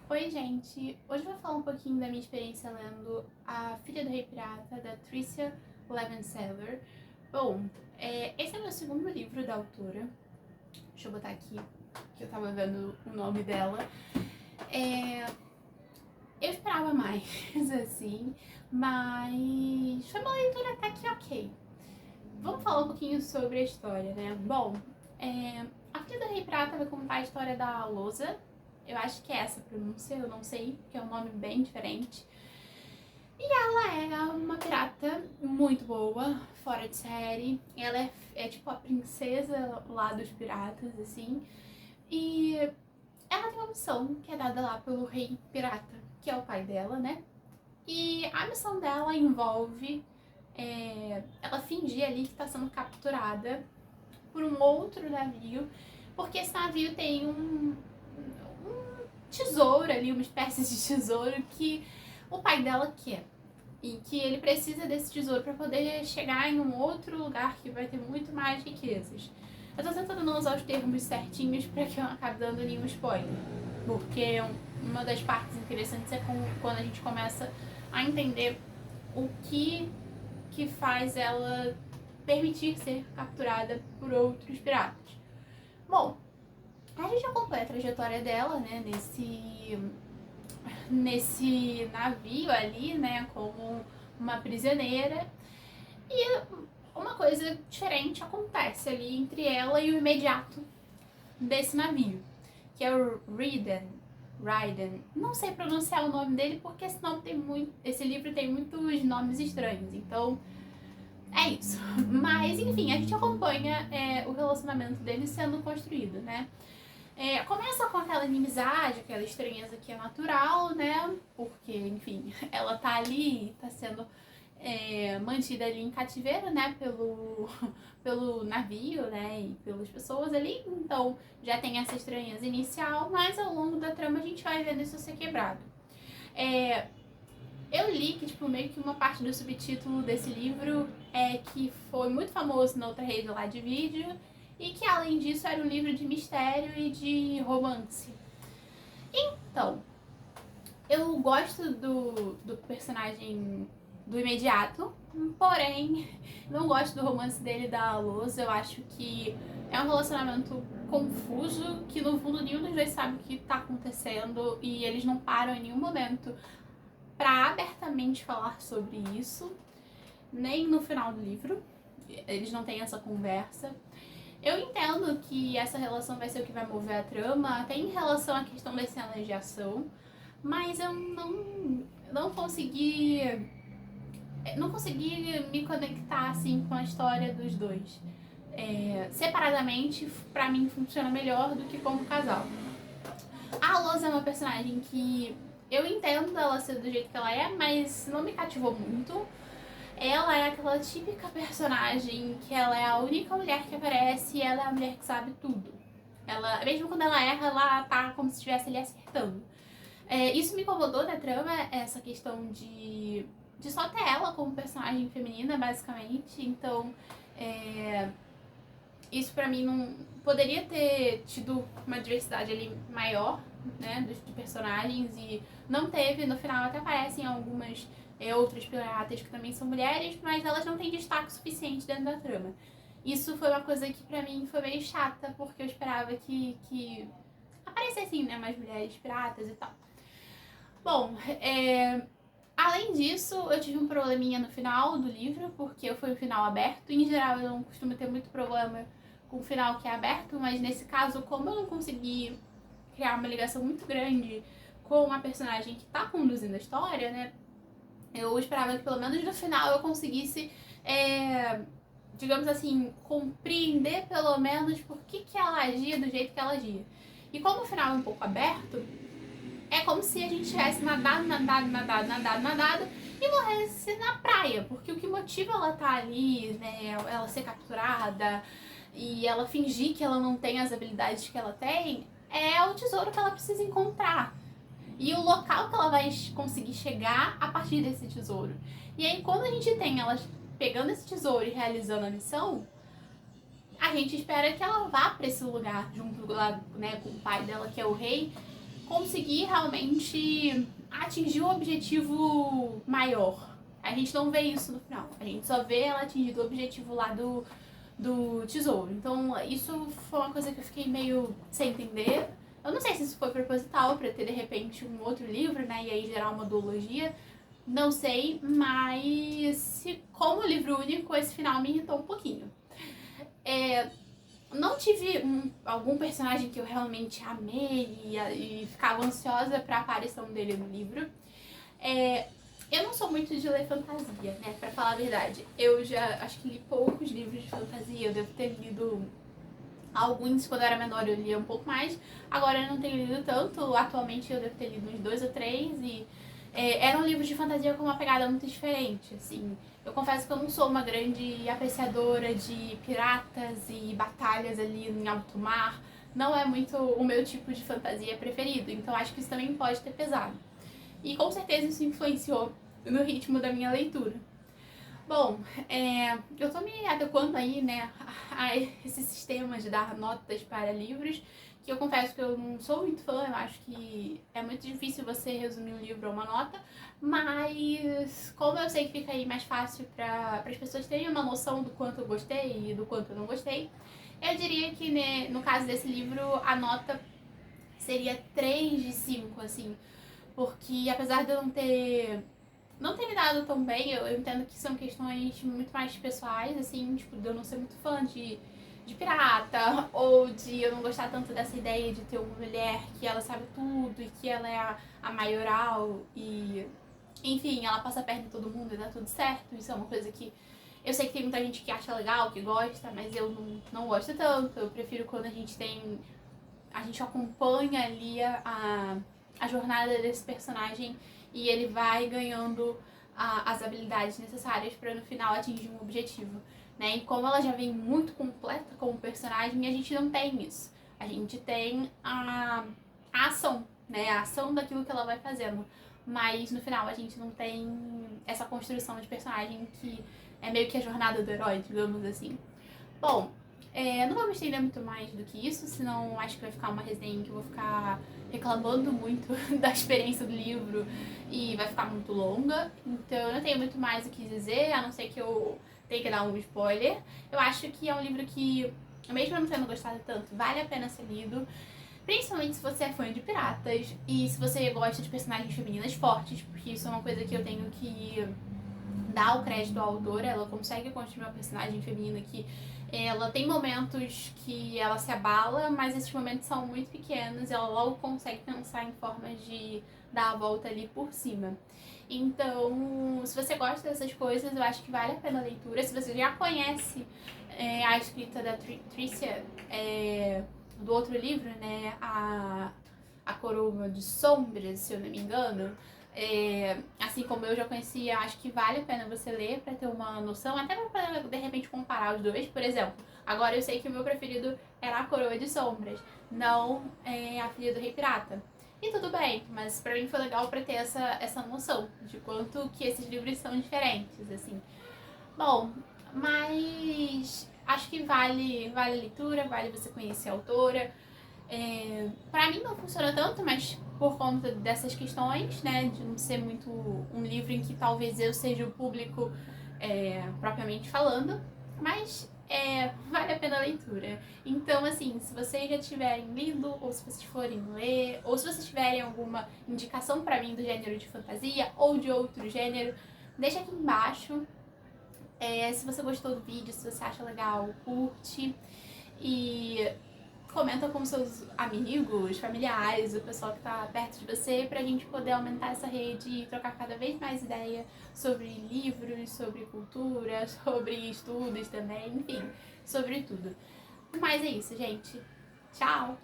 Oi gente, hoje eu vou falar um pouquinho da minha experiência lendo A Filha do Rei Pirata, da Tricia Levenseller. Bom, esse é o meu segundo livro da autora. Deixa eu botar aqui, que eu tava vendo o nome dela. Eu esperava mais, assim, mas foi uma leitura até que ok. Vamos falar um pouquinho sobre a história, né? Bom, A Filha do Rei Pirata vai contar a história da Alosa. Eu acho que é essa a pronúncia, eu não sei, porque é um nome bem diferente. E ela é uma pirata muito boa, fora de série. Ela é tipo a princesa lá dos piratas, assim. E ela tem uma missão que é dada lá pelo rei pirata, que é o pai dela, né? E a missão dela envolve ela fingir ali que está sendo capturada por um outro navio, porque esse navio tem um tesouro ali, uma espécie de tesouro que o pai dela quer. E que ele precisa desse tesouro para poder chegar em um outro lugar que vai ter muito mais riquezas. Eu tô tentando não usar os termos certinhos para que eu não acabe dando nenhum spoiler. Porque uma das partes interessantes é quando a gente começa a entender o que faz ela permitir ser capturada por outros piratas. Bom, a gente acompanha a trajetória dela, né, nesse navio ali, né, como uma prisioneira. E uma coisa diferente acontece ali entre ela e o imediato desse navio, que é o Raiden. Não sei pronunciar o nome dele porque esse livro tem muitos nomes estranhos, então é isso. Mas enfim, a gente acompanha o relacionamento deles sendo construído, né? Começa com aquela inimizade, aquela estranheza que é natural, né? Porque, enfim, ela tá ali, tá sendo mantida ali em cativeiro, né? Pelo navio, né? E pelas pessoas ali. Então, já tem essa estranheza inicial, mas ao longo da trama a gente vai vendo isso ser quebrado. Eu li que, tipo, meio que uma parte do subtítulo desse livro é que foi muito famoso na outra rede lá de vídeo e que, além disso, era um livro de mistério e de romance. Então, eu gosto do personagem do imediato, porém, não gosto do romance dele e da Luz. Eu acho que é um relacionamento confuso, que no fundo nenhum dos dois sabe o que tá acontecendo e eles não param em nenhum momento pra abertamente falar sobre isso, nem no final do livro. Eles não têm essa conversa. Eu entendo que essa relação vai ser o que vai mover a trama, até em relação à questão das cenas de ação, mas eu não consegui me conectar assim com a história dos dois. Separadamente, pra mim, funciona melhor do que como casal. A Luz é uma personagem que eu entendo ela ser do jeito que ela é, mas não me cativou muito. Ela é aquela típica personagem que ela é a única mulher que aparece e ela é a mulher que sabe tudo. Ela, mesmo quando ela erra, ela tá como se estivesse ali acertando. Isso me incomodou na trama, essa questão de só ter ela como personagem feminina, basicamente. Então, isso pra mim não poderia ter tido uma diversidade ali maior, né, de personagens, e não teve. No final até aparecem algumas outras piratas que também são mulheres, mas elas não têm destaque suficiente dentro da trama. Isso foi uma coisa que pra mim foi meio chata, porque eu esperava que aparecessem, né, mais mulheres piratas e tal. Bom, além disso, eu tive um probleminha no final do livro, porque foi um final aberto. Em geral, eu não costumo ter muito problema com o final que é aberto, mas nesse caso, como eu não consegui criar uma ligação muito grande com a personagem que tá conduzindo a história, né? Eu esperava que pelo menos no final eu conseguisse, digamos assim, compreender pelo menos por que ela agia do jeito que ela agia. E como o final é um pouco aberto, é como se a gente tivesse nadado e morresse na praia, porque o que motiva ela tá ali, né, ela ser capturada e ela fingir que ela não tem as habilidades que ela tem, é o tesouro que ela precisa encontrar e o local que ela vai conseguir chegar a partir desse tesouro. E aí, quando a gente tem ela pegando esse tesouro e realizando a missão, a gente espera que ela vá para esse lugar junto lá, né, com o pai dela, que é o rei, conseguir realmente atingir um objetivo maior. A gente não vê isso no final, a gente só vê ela atingindo o objetivo lá do tesouro. Então isso foi uma coisa que eu fiquei meio sem entender. Eu não sei se isso foi proposital para ter de repente um outro livro, né, e aí gerar uma duologia. Não sei, mas como livro único, esse final me irritou um pouquinho. Não tive algum personagem que eu realmente amei e ficava ansiosa pra aparição dele no livro. Eu não sou muito de ler fantasia, né, pra falar a verdade. Eu já acho que li poucos livros de fantasia, eu devo ter lido alguns quando eu era menor, eu lia um pouco mais. Agora eu não tenho lido tanto, atualmente eu devo ter lido uns 2 ou 3 e eram livros de fantasia com uma pegada muito diferente, assim. Eu confesso que eu não sou uma grande apreciadora de piratas e batalhas ali em alto mar. Não é muito o meu tipo de fantasia preferido, então acho que isso também pode ter pesado. E com certeza isso influenciou no ritmo da minha leitura. Bom, eu tô me adequando aí, né, a esse sistema de dar notas para livros, que eu confesso que eu não sou muito fã, eu acho que é muito difícil você resumir um livro a uma nota, mas como eu sei que fica aí mais fácil para as pessoas terem uma noção do quanto eu gostei e do quanto eu não gostei, eu diria que, né, no caso desse livro, a nota seria 3 de 5, assim, porque apesar de eu não ter me dado tão bem, eu entendo que são questões muito mais pessoais, assim, tipo, de eu não ser muito fã de pirata, ou de eu não gostar tanto dessa ideia de ter uma mulher que ela sabe tudo e que ela é a maioral e, enfim, ela passa a perna em todo mundo e dá tudo certo. Isso é uma coisa que eu sei que tem muita gente que acha legal, que gosta, mas eu não gosto tanto. Eu prefiro quando a gente acompanha ali a jornada desse personagem e ele vai ganhando as habilidades necessárias para no final atingir um objetivo, né? E como ela já vem muito completa como personagem, a gente não tem isso. A gente tem a ação, né? A ação daquilo que ela vai fazendo. Mas no final a gente não tem essa construção de personagem que é meio que a jornada do herói, digamos assim. Bom, não vou me estender muito mais do que isso, senão acho que vai ficar uma resenha que eu vou ficar reclamando muito da experiência do livro e vai ficar muito longa. Então eu não tenho muito mais o que dizer, a não ser que eu tenha que dar um spoiler. Eu acho que é um livro que, mesmo não tendo gostado tanto, vale a pena ser lido. Principalmente se você é fã de piratas e se você gosta de personagens femininas fortes, porque isso é uma coisa que eu tenho que dar o crédito à autora. Ela consegue construir uma personagem feminina que ela tem momentos que ela se abala, mas esses momentos são muito pequenos e ela logo consegue pensar em formas de dar a volta ali por cima. Então, se você gosta dessas coisas, eu acho que vale a pena a leitura. Se você já conhece a escrita da Tricia, do outro livro, né, a Coroa de Sombras, se eu não me engano, assim como eu já conhecia, acho que vale a pena você ler para ter uma noção, até para de repente comparar os dois. Por exemplo, agora eu sei que o meu preferido era a Coroa de Sombras, não a Filha do Rei Pirata. E tudo bem, mas pra mim foi legal pra ter essa noção de quanto que esses livros são diferentes, assim. Bom, mas acho que vale a leitura, vale você conhecer a autora. Pra mim não funciona tanto, mas por conta dessas questões, né, de não ser muito um livro em que talvez eu seja o público propriamente falando, mas vale a pena a leitura. Então, assim, se vocês já tiverem lido, ou se vocês forem ler, ou se vocês tiverem alguma indicação pra mim do gênero de fantasia ou de outro gênero, deixa aqui embaixo. Se você gostou do vídeo, se você acha legal, curte e comenta com seus amigos, familiares, o pessoal que tá perto de você, pra gente poder aumentar essa rede e trocar cada vez mais ideia sobre livros, sobre cultura, sobre estudos também, enfim, sobre tudo. Mas é isso, gente. Tchau!